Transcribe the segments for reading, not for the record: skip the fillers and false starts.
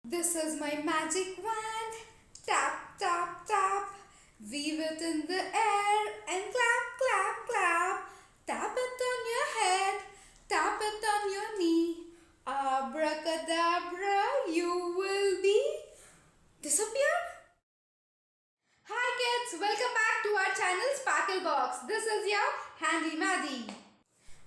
This is my magic wand. Tap, tap, tap. Weave it in the air and clap, clap, clap. Tap it on your head. Tap it on your knee. Abracadabra, you will be disappeared. Hi kids, welcome back to our channel Sparklebox. This is your Handy Maddie.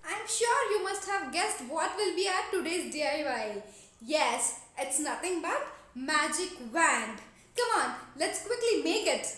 I'm sure you must have guessed what will be our today's DIY. Yes, it's nothing but magic wand. Come on, let's quickly make it.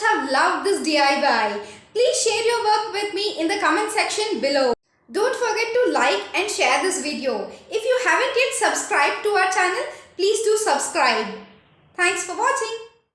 Have loved this DIY. Please share your work with me in the comment section below. Don't forget to like and share this video. If you haven't yet subscribed to our channel, please do subscribe. Thanks for watching.